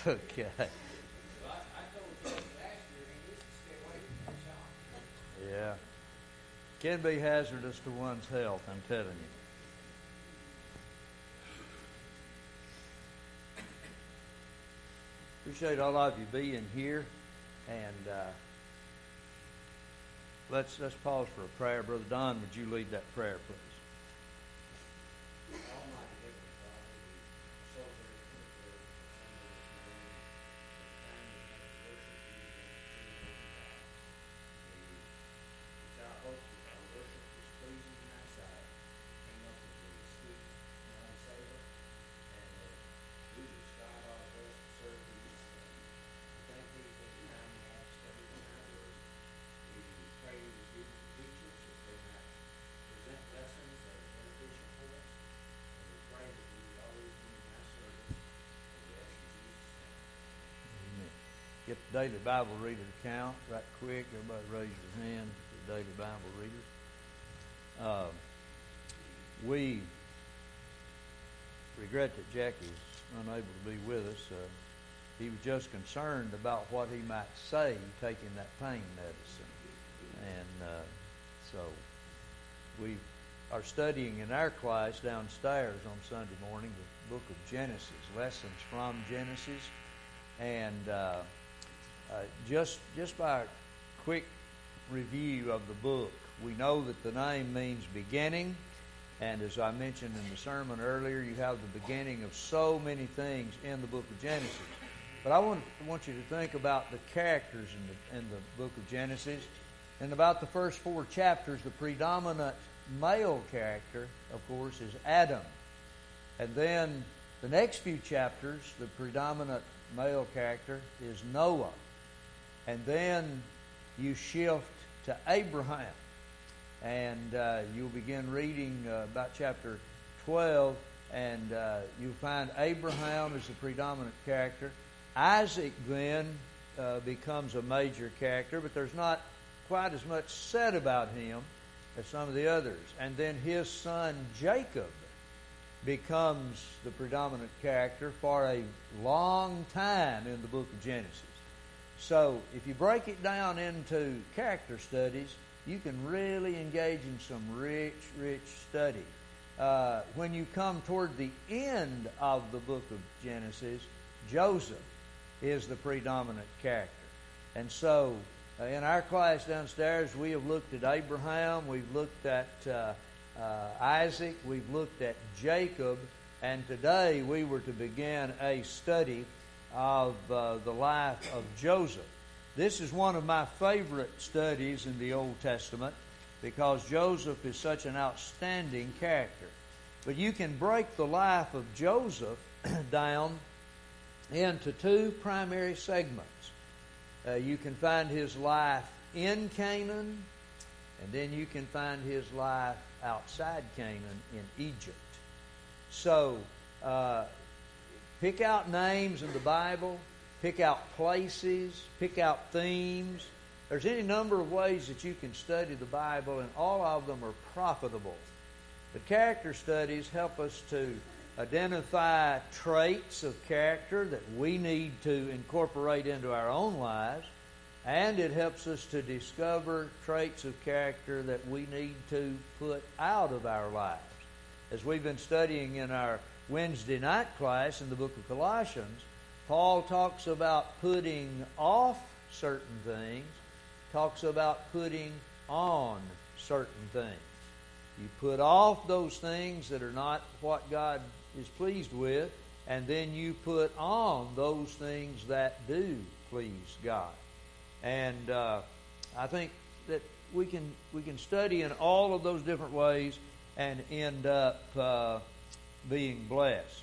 Okay. Well, I told him last year he needs to stay away from that shop. Yeah. Can be hazardous to one's health, I'm telling you. Appreciate all of you being here, and let's pause for a prayer. Brother Don, would you lead that prayer, please? Almighty Heavenly Father, we so very thankful for some of this morning, for the time we have to worship you and to worship God. It's our hope that our worship is pleasing in thy sight. We came up with a sweet smelling savor, and that we will strive our best to serve thee this day. We thank thee for the time we have studied in thy word. We pray you to give the teachers that they might present lessons that are beneficial for us. And we pray that we would always be in thy service. And we ask in Jesus' name. Amen. Get the daily Bible reader count right quick. Everybody raise your hand for the daily Bible readers. We regret that Jackie's unable to be with us. He was just concerned about what he might say taking that pain medicine. And so we are studying in our class downstairs on Sunday morning the book of Genesis, lessons from Genesis. And just by a quick review of the book, we know that the name means beginning. And as I mentioned in the sermon earlier, you have the beginning of so many things in the book of Genesis. But I want you to think about the characters in the book of Genesis. In about the first 4 chapters, the predominant male character, of course, is Adam. And then the next few chapters, the predominant male character is Noah. And then you shift to Abraham. And you'll begin reading about chapter 12, and you'll find Abraham as the predominant character. Isaac then becomes a major character, but there's not quite as much said about him as some of the others. And then his son Jacob becomes the predominant character for a long time in the book of Genesis. So if you break it down into character studies, you can really engage in some rich study. When you come toward the end of the book of Genesis, Joseph is the predominant character. And so in our class downstairs, we have looked at Abraham, we've looked at Isaac, we've looked at Jacob, and today we were to begin a study of the life of Joseph. This is one of my favorite studies in the Old Testament because Joseph is such an outstanding character. But you can break the life of Joseph down into 2 primary segments. You can find his life in Canaan, and then you can find his life outside Canaan in Egypt. So pick out names in the Bible, pick out places, pick out themes. There's any number of ways that you can study the Bible, and all of them are profitable. But character studies help us to identify traits of character that we need to incorporate into our own lives, and it helps us to discover traits of character that we need to put out of our lives. As we've been studying in our Wednesday night class in the book of Colossians, Paul talks about putting off certain things, talks about putting on certain things. You put off those things that are not what God is pleased with, and then you put on those things that do please God. And I think that we can study in all of those different ways and end up being blessed.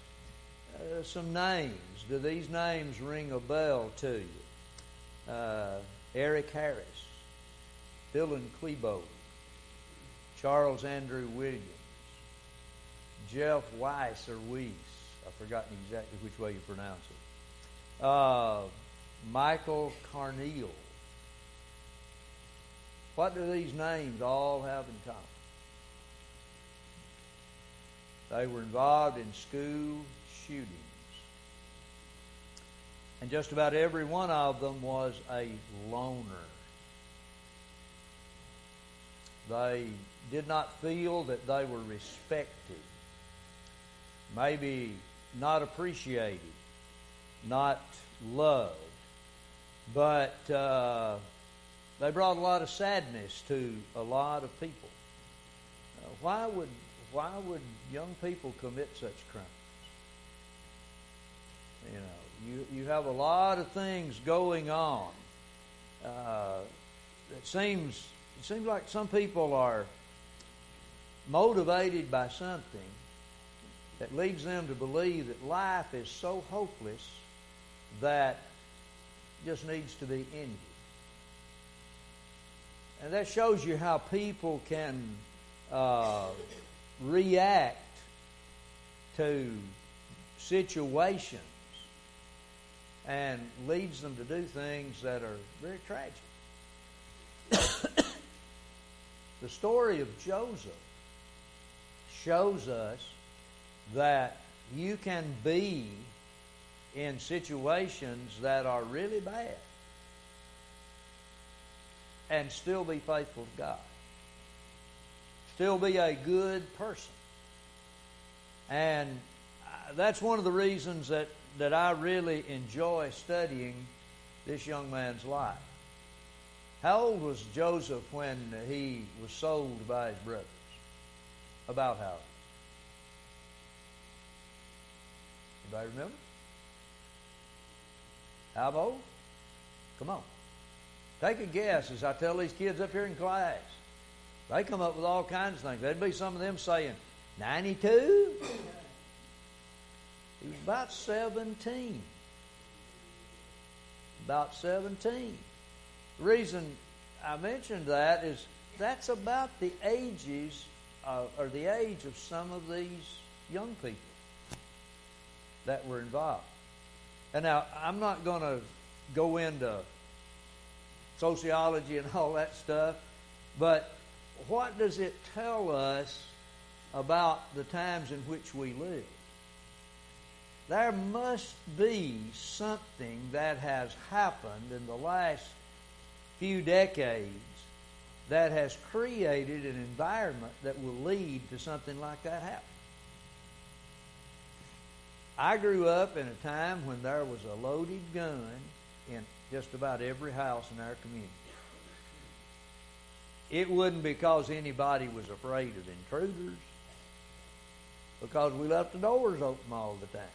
Some names. Do these names ring a bell to you? Eric Harris, Dylan Klebo, Charles Andrew Williams, Jeff Weiss or Weiss. I've forgotten exactly which way you pronounce it. Michael Carneal. What do these names all have in common? They were involved in school shootings. And just about every one of them was a loner. They did not feel that they were respected, maybe not appreciated, not loved, but they brought a lot of sadness to a lot of people. Why would young people commit such crimes? You know, you have a lot of things going on. It seems like some people are motivated by something that leads them to believe that life is so hopeless that it just needs to be ended. And that shows you how people can react to situations and leads them to do things that are very tragic. The story of Joseph shows us that you can be in situations that are really bad and still be faithful to God. Still be a good person. And that's one of the reasons that I really enjoy studying this young man's life. How old was Joseph when he was sold by his brothers? About how old? Anybody remember? How old? Come on. Take a guess as I tell these kids up here in class. They come up with all kinds of things. There'd be some of them saying, 92? He was about 17. About 17. The reason I mentioned that is that's about the ages or the age of some of these young people that were involved. And now, I'm not going to go into sociology and all that stuff, but what does it tell us about the times in which we live? There must be something that has happened in the last few decades that has created an environment that will lead to something like that happening. I grew up in a time when there was a loaded gun in just about every house in our community. It wasn't because anybody was afraid of intruders, because we left the doors open all the time.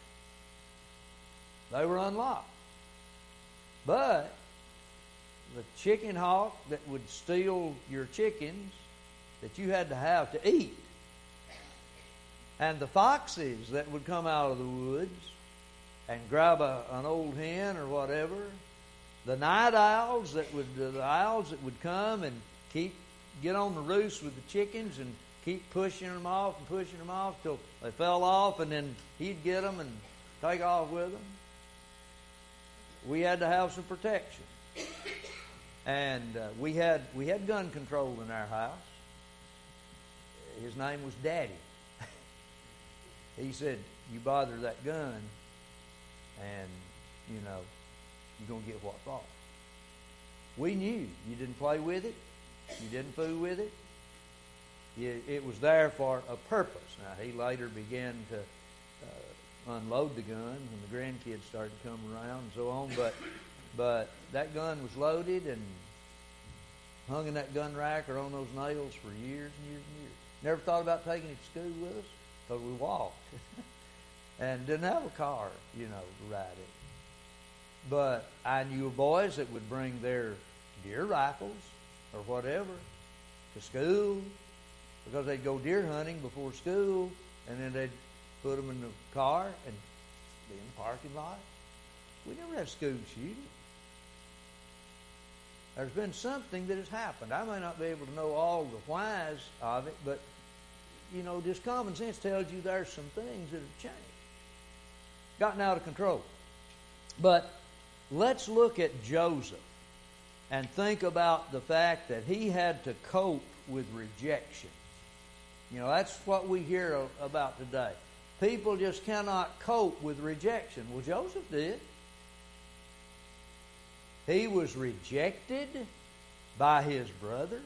They were unlocked. But the chicken hawk that would steal your chickens that you had to have to eat, and the foxes that would come out of the woods and grab an old hen or whatever, the night owls that would come and get on the roost with the chickens and keep pushing them off till they fell off, and then he'd get them and take off with them. We had to have some protection. And we had gun control in our house. His name was Daddy. He said, you bother that gun and, you're going to get what's off. We knew you didn't play with it. You didn't fool with it. It was there for a purpose. Now, he later began to unload the gun when the grandkids started to come around and so on. But that gun was loaded and hung in that gun rack or on those nails for years and years and years. Never thought about taking it to school with us because we walked and didn't have a car, to ride it. But I knew boys that would bring their deer rifles or whatever to school because they'd go deer hunting before school, and then they'd put them in the car and be in the parking lot. We never had school shooting. There's been something that has happened. I may not be able to know all the whys of it, but, just common sense tells you there's some things that have changed. Gotten out of control. But let's look at Joseph and think about the fact that he had to cope with rejection. That's what we hear about today. People just cannot cope with rejection. Well, Joseph did. He was rejected by his brothers.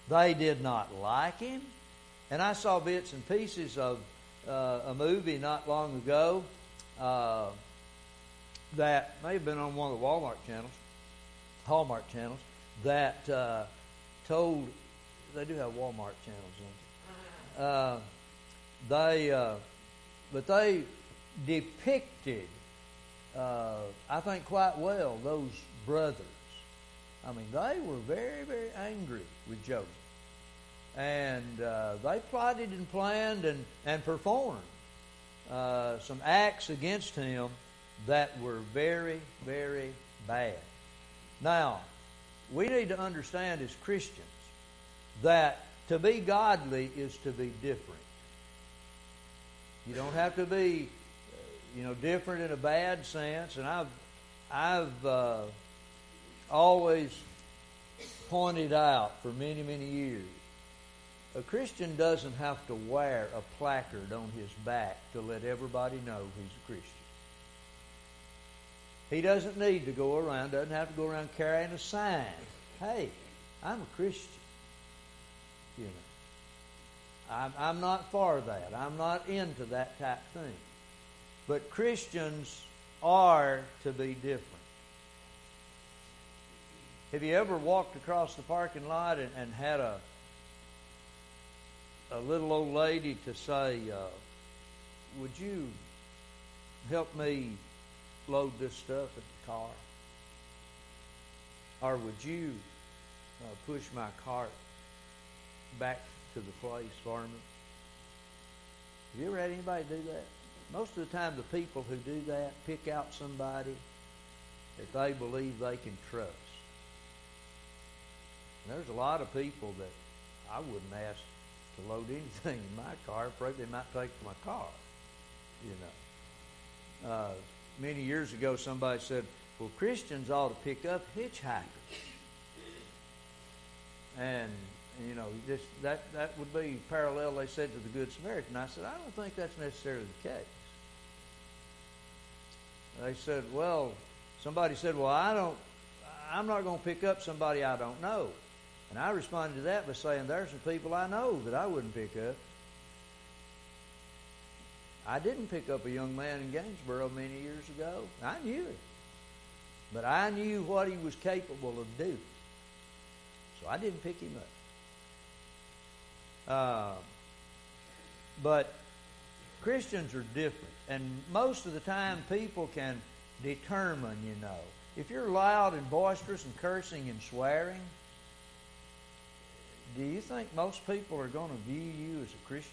They did not like him. And I saw bits and pieces of a movie not long ago that may have been on one of the Hallmark channels, that told, they do have Walmart channels, don't they? But they depicted, I think quite well, those brothers. I mean, they were very, very angry with Joseph. And they plotted and planned and performed some acts against him that were very, very bad. Now, we need to understand as Christians that to be godly is to be different. You don't have to be, different in a bad sense. And I've always pointed out for many, many years, a Christian doesn't have to wear a placard on his back to let everybody know he's a Christian. He doesn't need to go around, doesn't have to go around carrying a sign. Hey, I'm a Christian. I'm not for that. I'm not into that type of thing. But Christians are to be different. Have you ever walked across the parking lot and had a little old lady to say, would you help me load this stuff in the car? Or would you push my cart back to the place for me? Have you ever had anybody do that? Most of the time the people who do that pick out somebody that they believe they can trust. And there's a lot of people that I wouldn't ask to load anything in my car. Afraid they might take my car. Many years ago, somebody said, "Well, Christians ought to pick up hitchhikers," and just that would be parallel. They said to the Good Samaritan. I said, I don't think that's necessarily the case. They said, "Well," somebody said, "Well, I'm not going to pick up somebody I don't know." And I responded to that by saying, there's some people I know that I wouldn't pick up. I didn't pick up a young man in Gainesboro many years ago. I knew him. But I knew what he was capable of doing. So I didn't pick him up. But Christians are different. And most of the time people can determine, if you're loud and boisterous and cursing and swearing, do you think most people are going to view you as a Christian?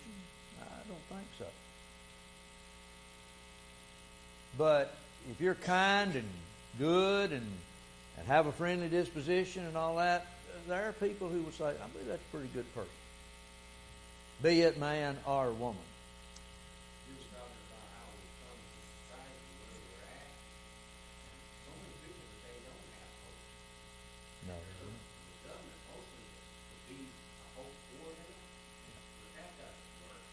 I don't think so. But if you're kind and good and have a friendly disposition and all that, there are people who will say, I believe that's a pretty good person. Be it man or woman. You was talking about how we come to society where we're at. So many people today don't have hope. No. The government mostly to be a hope for them, but that doesn't work.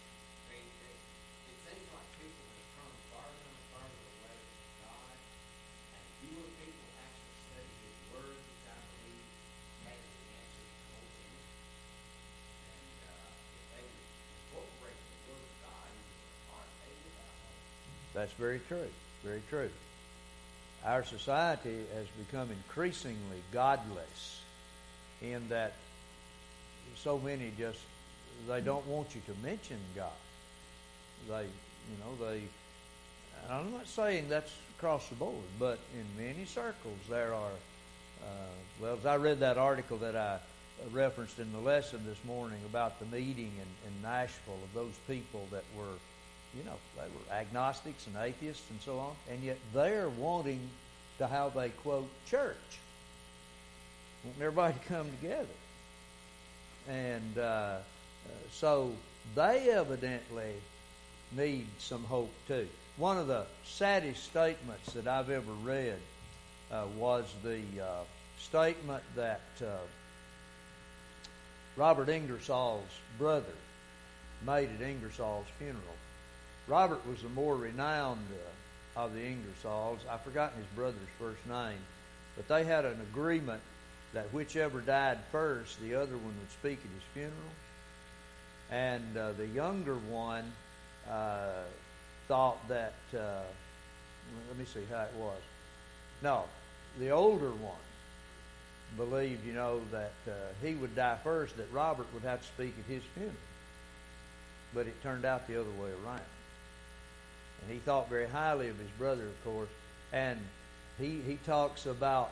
It seems like people have come farther and farther away from God, and fewer people actually study His Word, which I believe has the answer to most of it. And if they would incorporate the Word of God into their heart, they would have hope. That's very true. Very true. Our society has become increasingly godless in that so many they don't want you to mention God. And I'm not saying that's across the board, but in many circles there are, as I read that article that I referenced in the lesson this morning about the meeting in Nashville of those people that were, they were agnostics and atheists and so on, and yet they're wanting to have a, quote, church. Wanting everybody to come together. And so they evidently need some hope too. One of the saddest statements that I've ever read was the statement that Robert Ingersoll's brother made at Ingersoll's funeral. Robert was the more renowned of the Ingersolls. I've forgotten his brother's first name. But they had an agreement that whichever died first, the other one would speak at his funeral. And the younger one thought that, let me see how it was. No, the older one believed, that he would die first, that Robert would have to speak at his funeral. But it turned out the other way around. And he thought very highly of his brother, of course. And he talks about,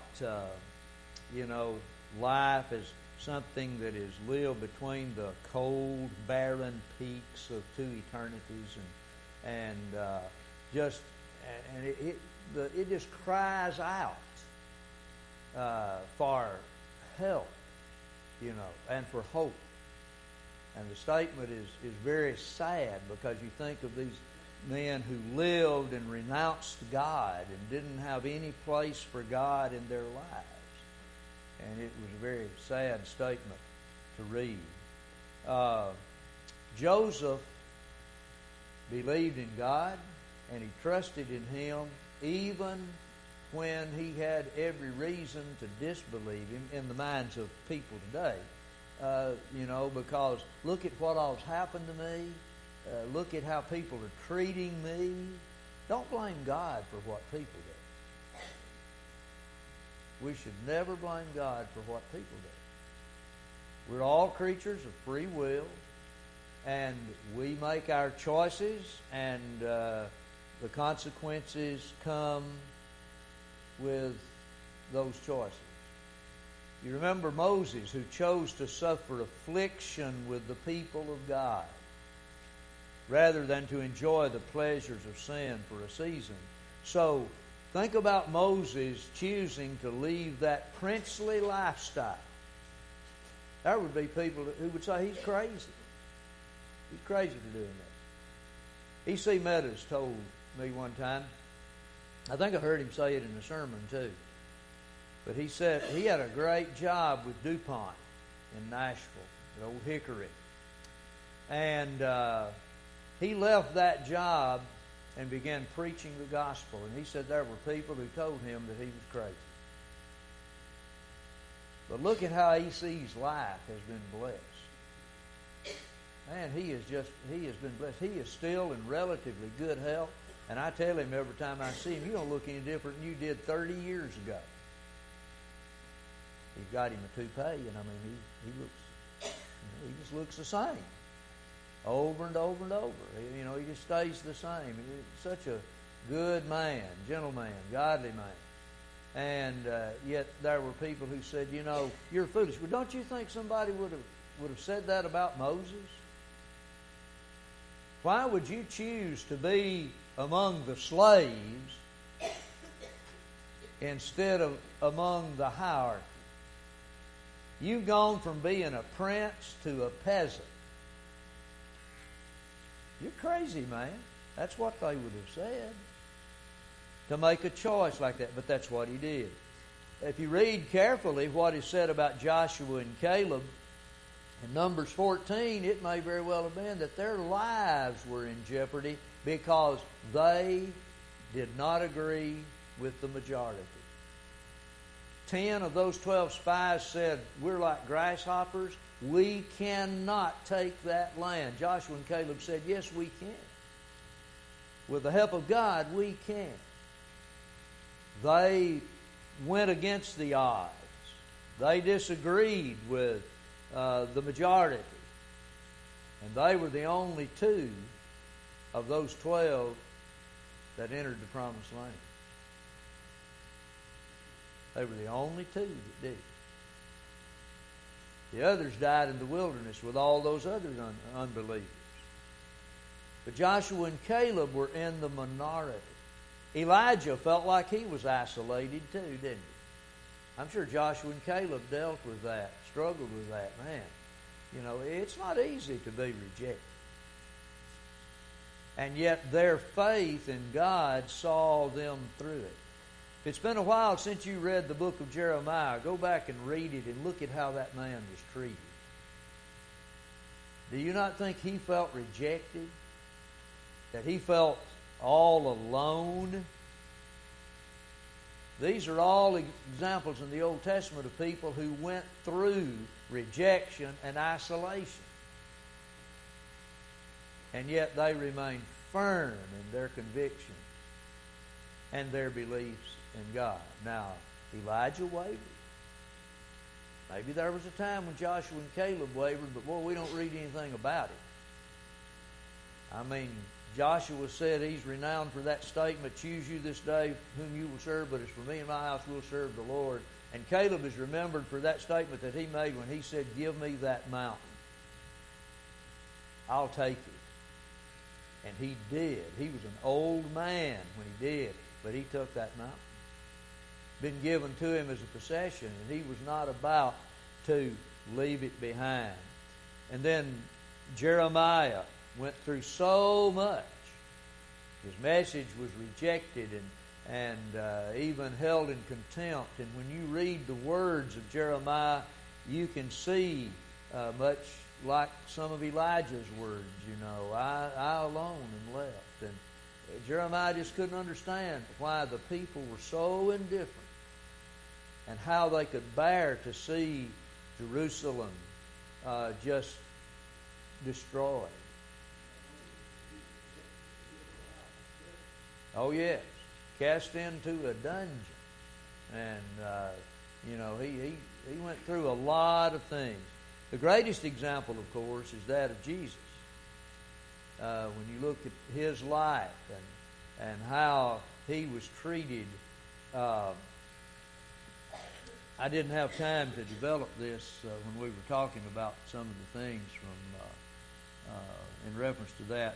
life as something that is lived between the cold, barren peaks of two eternities, it just cries out for help, and for hope. And the statement is very sad, because you think of these men who lived and renounced God and didn't have any place for God in their lives. And it was a very sad statement to read. Joseph believed in God, and he trusted in Him even when he had every reason to disbelieve Him in the minds of people today. Because look at what all's happened to me. Look at how people are treating me. Don't blame God for what people do. We should never blame God for what people do. We're all creatures of free will, and we make our choices, and the consequences come with those choices. You remember Moses, who chose to suffer affliction with the people of God rather than to enjoy the pleasures of sin for a season. So think about Moses choosing to leave that princely lifestyle. There would be people who would say he's crazy. He's crazy for doing that. E.C. Meadows told me one time, I think I heard him say it in a sermon too, but he said he had a great job with DuPont in Nashville, at Old Hickory. And he left that job and began preaching the gospel. And he said there were people who told him that he was crazy. But look at how E.C.'s life has been blessed. Man, he has been blessed. He is still in relatively good health. And I tell him every time I see him, you don't look any different than you did 30 years ago. He's got him a toupee, and he just looks the same. Over and over and over. He just stays the same. He's such a good man, gentleman, godly man. And yet there were people who said, you're foolish. Well, don't you think somebody would have said that about Moses? Why would you choose to be among the slaves instead of among the hierarchy? You've gone from being a prince to a peasant. You're crazy, man. That's what they would have said. To make a choice like that. But that's what he did. If you read carefully what is said about Joshua and Caleb, in Numbers 14, it may very well have been that their lives were in jeopardy because they did not agree with the majority. 10 of those 12 spies said, we're like grasshoppers. We cannot take that land. Joshua and Caleb said, yes, we can. With the help of God, we can. They went against the odds. They disagreed with the majority. And they were the only two of those 12 that entered the promised land. They were the only two that did. The others died in the wilderness with all those other unbelievers. But Joshua and Caleb were in the minority. Elijah felt like he was isolated too, didn't he? I'm sure Joshua and Caleb dealt with that, struggled with that. Man, it's not easy to be rejected. And yet their faith in God saw them through it. It's been a while since you read the book of Jeremiah. Go back and read it and look at how that man was treated. Do you not think he felt rejected? That he felt all alone? These are all examples in the Old Testament of people who went through rejection and isolation. And yet they remained firm in their convictions and their beliefs in God. Now, Elijah wavered. Maybe there was a time when Joshua and Caleb wavered, but boy, we don't read anything about it. I mean, Joshua said he's renowned for that statement, choose you this day whom you will serve, but as for me and my house, we'll serve the Lord. And Caleb is remembered for that statement that he made when he said, give me that mountain. I'll take it. And he did. He was an old man when he did, but he took that mountain. Been given to him as a possession, and he was not about to leave it behind. And then Jeremiah went through so much. His message was rejected and even held in contempt. And when you read the words of Jeremiah, you can see much like some of Elijah's words, I alone am left. And Jeremiah just couldn't understand why the people were so indifferent and how they could bear to see Jerusalem just destroyed. Oh, yes. Cast into a dungeon. And, he went through a lot of things. The greatest example, of course, is that of Jesus. When you look at his life and how he was treated, I didn't have time to develop this when we were talking about some of the things from in reference to that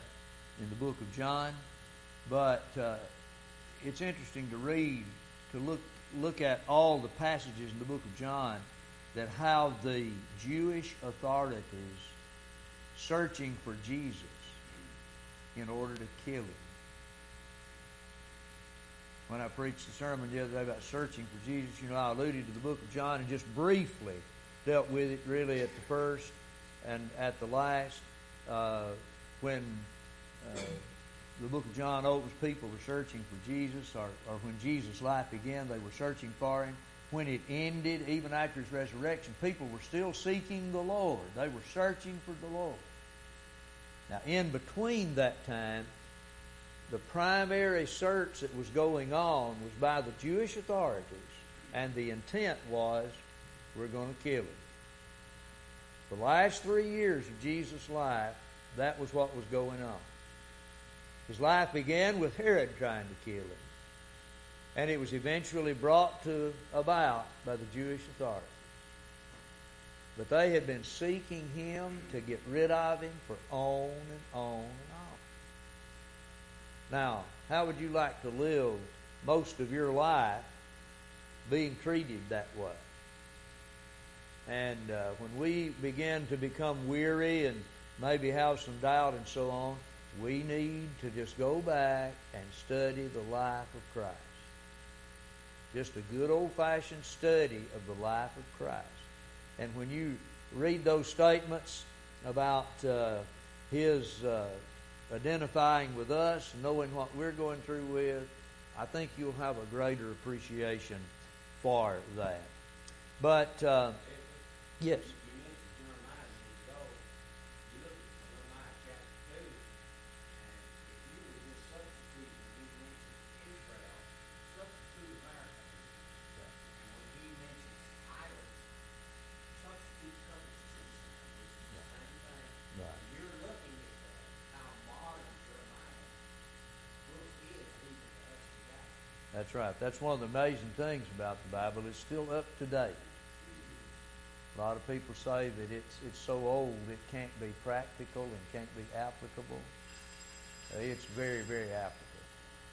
in the book of John. But it's interesting to read, to look at all the passages in the book of John that how the Jewish authorities searching for Jesus in order to kill him. When I preached the sermon the other day about searching for Jesus, I alluded to the book of John and just briefly dealt with it really at the first and at the last. When the book of John opens, people were searching for Jesus, or when Jesus' life began, they were searching for him. When it ended, even after his resurrection, people were still seeking the Lord. They were searching for the Lord. Now, in between that time, the primary search that was going on was by the Jewish authorities, and the intent was, we're going to kill him. The last 3 years of Jesus' life, that was what was going on. His life began with Herod trying to kill him. And it was eventually brought to about by the Jewish authorities. But they had been seeking him to get rid of him for on and on and on. Now, how would you like to live most of your life being treated that way? And when we begin to become weary and maybe have some doubt and so on, we need to just go back and study the life of Christ. Just a good old-fashioned study of the life of Christ. And when you read those statements about his identifying with us, knowing what we're going through with, I think you'll have a greater appreciation for that. But, yes. That's right. That's one of the amazing things about the Bible. It's still up to date. A lot of people say that it's so old it can't be practical and can't be applicable. It's very, very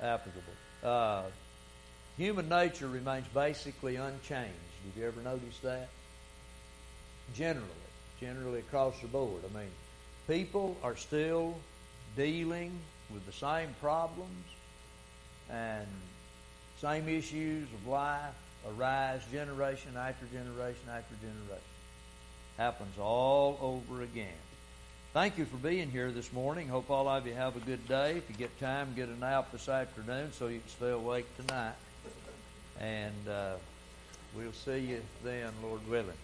applicable. Human nature remains basically unchanged. Did you ever notice that? Generally across the board. I mean, people are still dealing with the same problems and same issues of life arise generation after generation after generation. Happens all over again. Thank you for being here this morning. Hope all of you have a good day. If you get time, get a nap this afternoon so you can stay awake tonight. And we'll see you then, Lord willing.